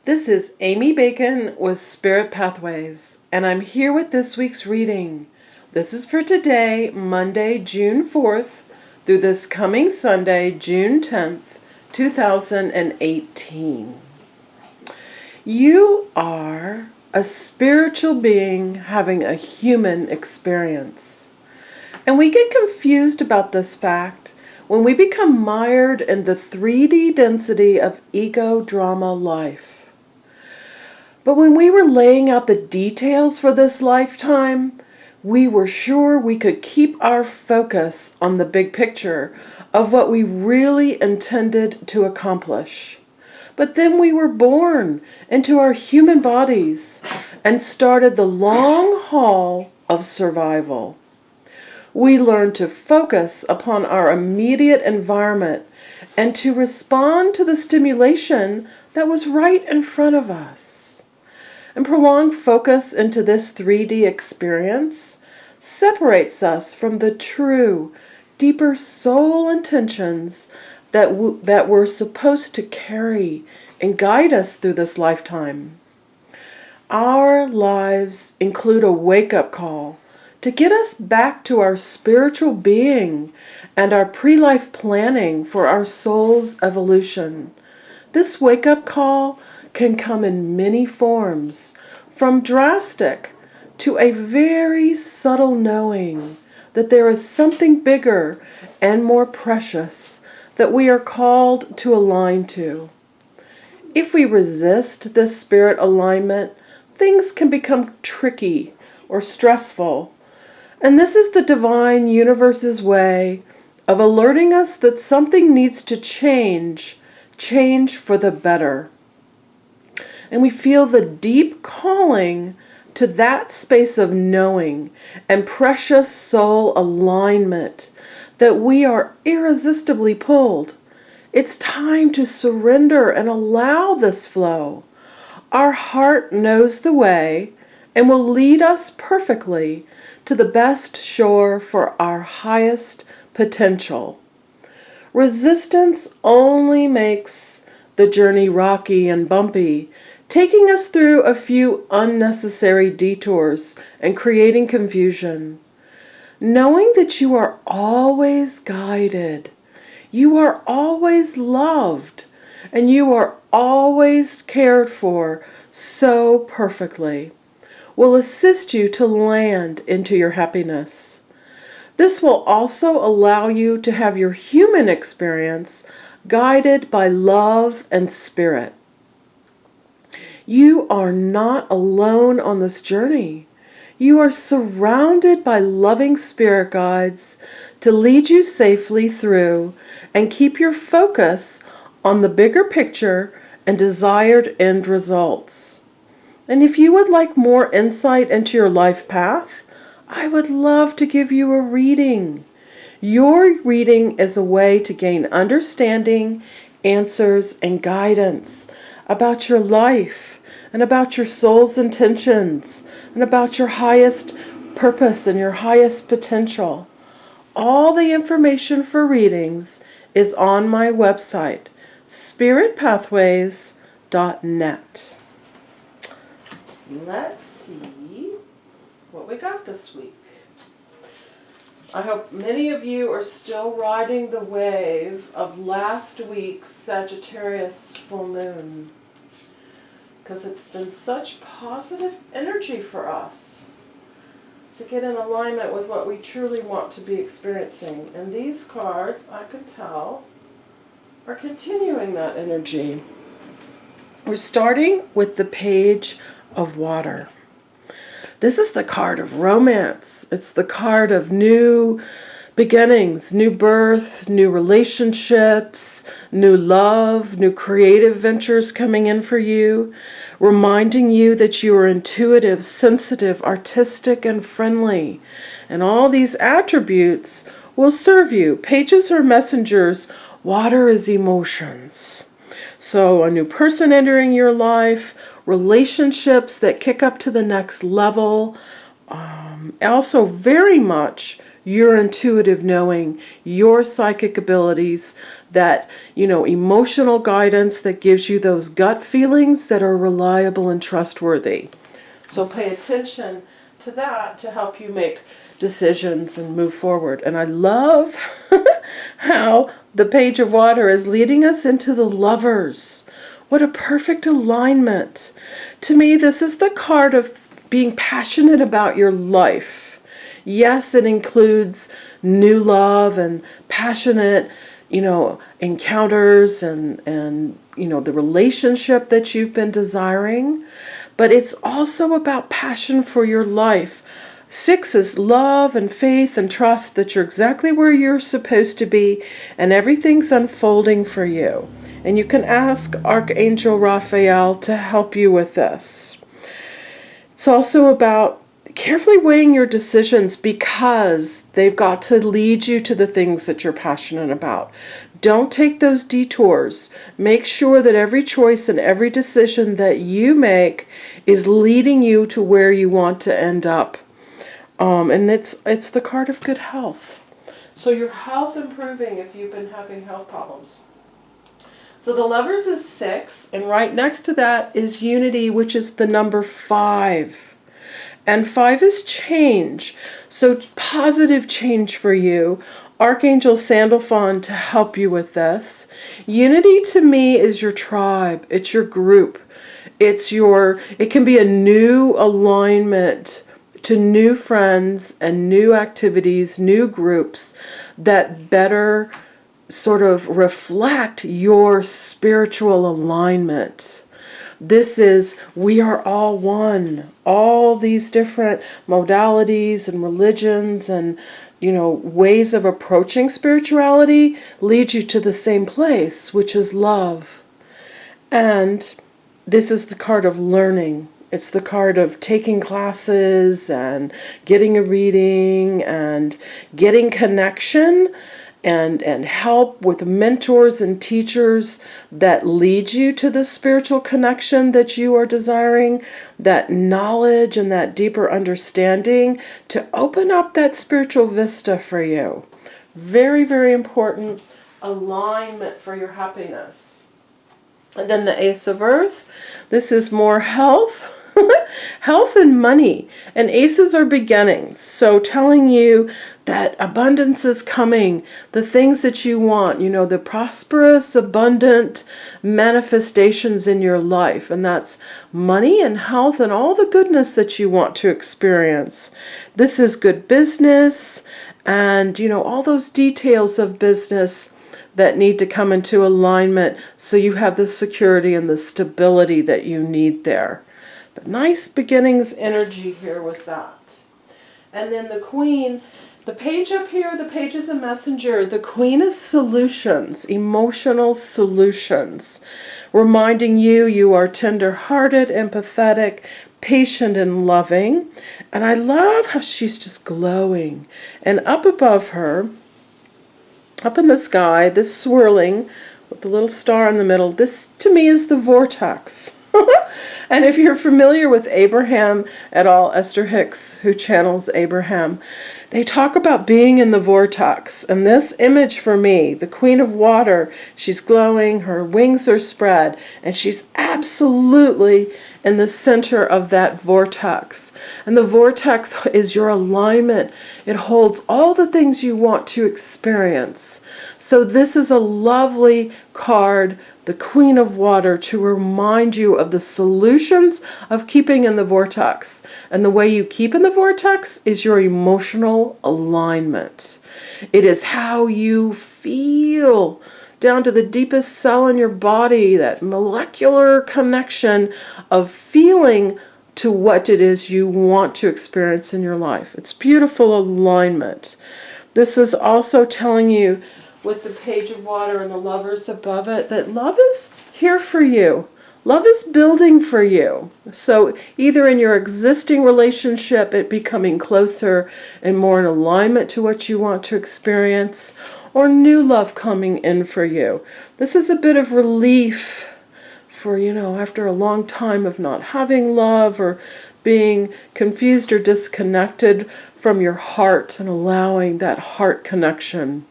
This is Amy Bacon with Spirit Pathways, and I'm here with this week's reading. This is for today, Monday, June 4th, through this coming Sunday, June 10th, 2018. You are a spiritual being having a human experience. And we get confused about this fact when we become mired in the 3D density of ego drama life. But when we were laying out the details for this lifetime, we were sure we could keep our focus on the big picture of what we really intended to accomplish. But then we were born into our human bodies and started the long haul of survival. We learned to focus upon our immediate environment and to respond to the stimulation that was right in front of us. And prolonged focus into this 3D experience separates us from the true, deeper soul intentions that we're supposed to carry and guide us through this lifetime. Our lives include a wake-up call to get us back to our spiritual being and our pre-life planning for our soul's evolution. This wake-up call can come in many forms, from drastic to a very subtle knowing that there is something bigger and more precious that we are called to align to. If we resist this spirit alignment, things can become tricky or stressful. And this is the divine universe's way of alerting us that something needs to change for the better. And we feel the deep calling to that space of knowing and precious soul alignment that we are irresistibly pulled. It's time to surrender and allow this flow. Our heart knows the way and will lead us perfectly to the best shore for our highest potential. Resistance only makes the journey rocky and bumpy, taking us through a few unnecessary detours and creating confusion. Knowing that you are always guided, you are always loved, and you are always cared for so perfectly, will assist you to land into your happiness. This will also allow you to have your human experience guided by love and spirit. You are not alone on this journey. You are surrounded by loving spirit guides to lead you safely through and keep your focus on the bigger picture and desired end results. And if you would like more insight into your life path, I would love to give you a reading. Your reading is a way to gain understanding, answers, and guidance about your life and about your soul's intentions and about your highest purpose and your highest potential. All the information for readings is on my website, spiritpathways.net. Let's see what we got this week. I hope many of you are still riding the wave of last week's Sagittarius full moon, because it's been such positive energy for us to get in alignment with what we truly want to be experiencing. And these cards, I can tell, are continuing that energy. We're starting with the Page of Water. This is the card of romance. It's the card of new beginnings, new birth, new relationships, new love, new creative ventures coming in for you, reminding you that you are intuitive, sensitive, artistic, and friendly. And all these attributes will serve you. Pages are messengers. Water is emotions. So a new person entering your life, relationships that kick up to the next level, also very much your intuitive knowing, your psychic abilities, that, emotional guidance that gives you those gut feelings that are reliable and trustworthy. So pay attention to that to help you make decisions and move forward. And I love how the Page of Water is leading us into the Lovers. What a perfect alignment. To me, this is the card of being passionate about your life. Yes, it includes new love and passionate, encounters and the relationship that you've been desiring. But it's also about passion for your life. 6 is love and faith and trust that you're exactly where you're supposed to be and everything's unfolding for you. And you can ask Archangel Raphael to help you with this. It's also about carefully weighing your decisions because they've got to lead you to the things that you're passionate about. Don't take those detours. Make sure that every choice and every decision that you make is leading you to where you want to end up. And it's the card of good health. So your health improving if you've been having health problems. So the Lovers is 6, and right next to that is Unity, which is the number 5. And 5 is change. So positive change for you. Archangel Sandalphon to help you with this. Unity to me is your tribe. It's your group. It can be a new alignment to new friends and new activities, new groups that better sort of reflect your spiritual alignment. This is, we are all one. All these different modalities and religions and, ways of approaching spirituality lead you to the same place, which is love. And this is the card of learning. It's the card of taking classes and getting a reading and getting connection and help with mentors and teachers that lead you to the spiritual connection that you are desiring, that knowledge and that deeper understanding to open up that spiritual vista for you. Very, very important alignment for your happiness. And then the Ace of Earth, this is more health. Health and money. And aces are beginnings. So telling you that abundance is coming. The things that you want. The prosperous, abundant manifestations in your life. And that's money and health and all the goodness that you want to experience. This is good business. And, all those details of business that need to come into alignment so you have the security and the stability that you need there. But nice beginnings energy here with that. And then the Queen, the page up here, the page is a messenger. The Queen is solutions, emotional solutions, reminding you are tender-hearted, empathetic, patient, and loving. And I love how she's just glowing. And up above her, up in the sky, this swirling with the little star in the middle, this to me is the vortex. And if you're familiar with Abraham at all, Esther Hicks, who channels Abraham, they talk about being in the vortex. And this image for me, the Queen of Water, she's glowing, her wings are spread, and she's absolutely in the center of that vortex. And the vortex is your alignment. It holds all the things you want to experience. So this is a lovely card, the Queen of Water, to remind you of the solutions of keeping in the vortex. And the way you keep in the vortex is your emotional alignment. It is how you feel down to the deepest cell in your body, that molecular connection of feeling to what it is you want to experience in your life. It's beautiful alignment. This is also telling you, with the Page of Water and the Lovers above it, that love is here for you. Love is building for you. So either in your existing relationship, it becoming closer and more in alignment to what you want to experience, or new love coming in for you. This is a bit of relief for, after a long time of not having love or being confused or disconnected from your heart and allowing that heart connection.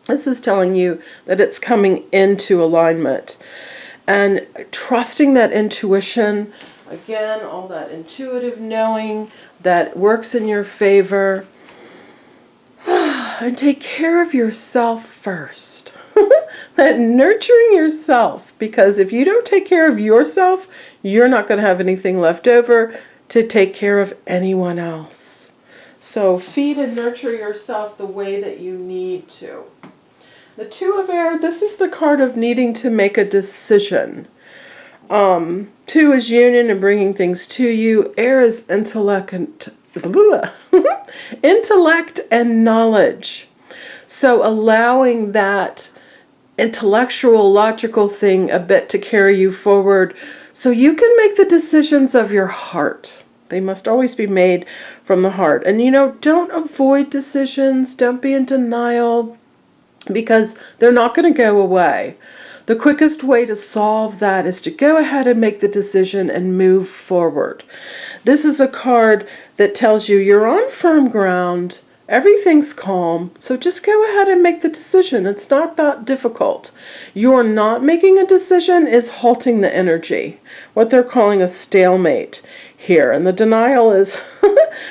This is telling you that it's coming into alignment. And trusting that intuition, again, all that intuitive knowing that works in your favor. And take care of yourself first. That nurturing yourself, because if you don't take care of yourself, you're not going to have anything left over to take care of anyone else. So feed and nurture yourself the way that you need to. The Two of Air, this is the card of needing to make a decision. Two is union and bringing things to you. Air is intellect and knowledge. So allowing that intellectual, logical thing a bit to carry you forward so you can make the decisions of your heart. They must always be made from the heart. And don't avoid decisions. Don't be in denial, because they're not going to go away. The quickest way to solve that is to go ahead and make the decision and move forward. This is a card that tells you you're on firm ground, everything's calm, so just go ahead and make the decision. It's not that difficult. You're not making a decision is halting the energy, what they're calling a stalemate here. And the denial is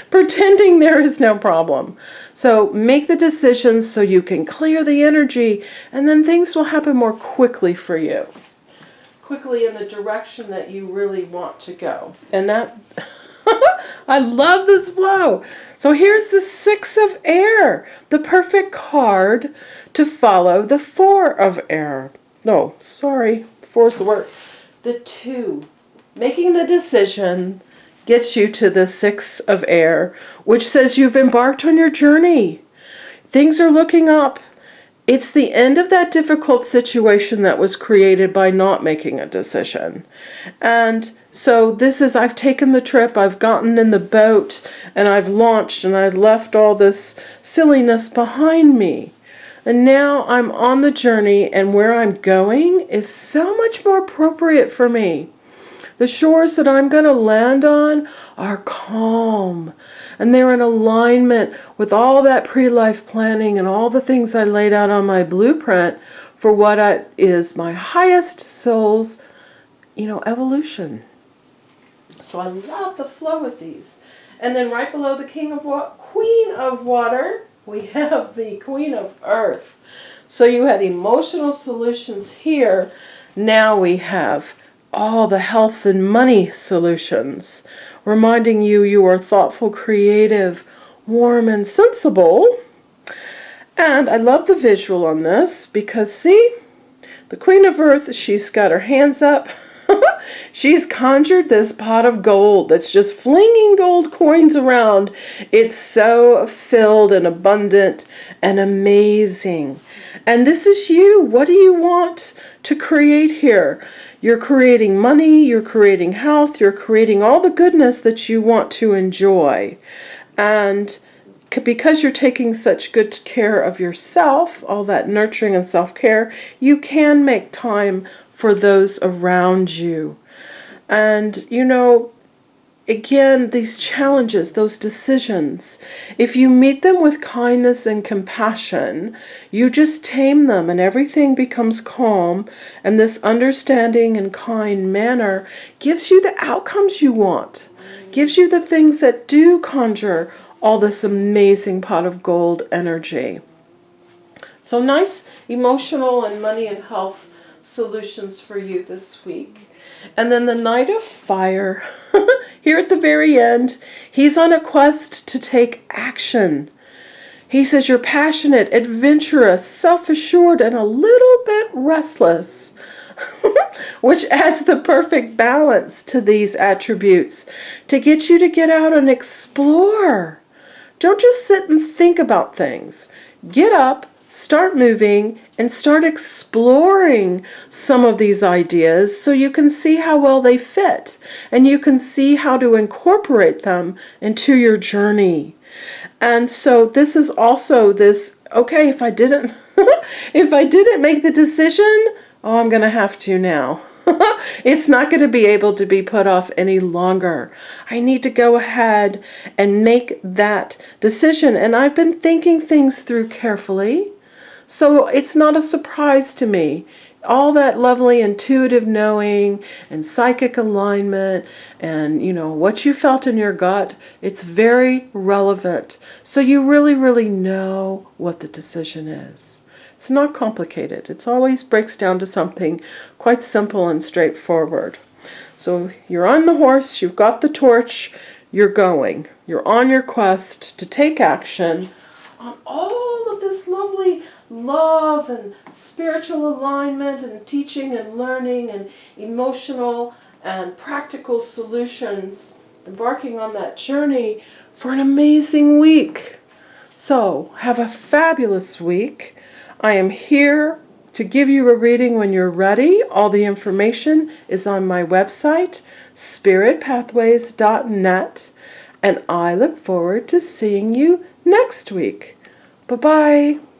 pretending there is no problem. So make the decisions so you can clear the energy, and then things will happen more quickly for you. Quickly in the direction that you really want to go. And that, I love this flow. So here's the Six of Air, the perfect card to follow the Four of Air. No, sorry, four's the word. The Two. Making the decision gets you to the Six of Air, which says you've embarked on your journey. Things are looking up. It's the end of that difficult situation that was created by not making a decision. And so this is, I've taken the trip, I've gotten in the boat, and I've launched, and I've left all this silliness behind me. And now I'm on the journey, and where I'm going is so much more appropriate for me. The shores that I'm going to land on are calm, and they're in alignment with all that pre-life planning and all the things I laid out on my blueprint for what is my highest soul's, evolution. So I love the flow of these. And then right below the Queen of Water, we have the Queen of Earth. So you had emotional solutions here. Now we have all the health and money solutions, reminding you are thoughtful, creative, warm, and sensible. And I love the visual on this because, see, the Queen of Earth, she's got her hands up. She's conjured this pot of gold that's just flinging gold coins around. It's so filled and abundant and amazing. And this is you. What do you want to create here? You're creating money, you're creating health, you're creating all the goodness that you want to enjoy. And because you're taking such good care of yourself, all that nurturing and self-care, you can make time for those around you. And, again, these challenges, those decisions, if you meet them with kindness and compassion, you just tame them and everything becomes calm. And this understanding and kind manner gives you the outcomes you want, gives you the things that do conjure all this amazing pot of gold energy. So nice emotional and money and health solutions for you this week. And then the Knight of Fire, here at the very end, he's on a quest to take action. He says you're passionate, adventurous, self-assured, and a little bit restless, which adds the perfect balance to these attributes to get you to get out and explore. Don't just sit and think about things. Get up, start moving, and start exploring some of these ideas so you can see how well they fit and you can see how to incorporate them into your journey. And so this is also this, okay, if I didn't make the decision, I'm going to have to now. It's not going to be able to be put off any longer. I need to go ahead and make that decision. And I've been thinking things through carefully, so it's not a surprise to me. All that lovely intuitive knowing and psychic alignment and, what you felt in your gut, it's very relevant. So you really, really know what the decision is. It's not complicated. It always breaks down to something quite simple and straightforward. So you're on the horse, you've got the torch, you're going. You're on your quest to take action on all of this lovely love and spiritual alignment and teaching and learning and emotional and practical solutions, embarking on that journey for an amazing week. So have a fabulous week. I am here to give you a reading when you're ready. All the information is on my website, spiritpathways.net, and I look forward to seeing you next week. Bye-bye.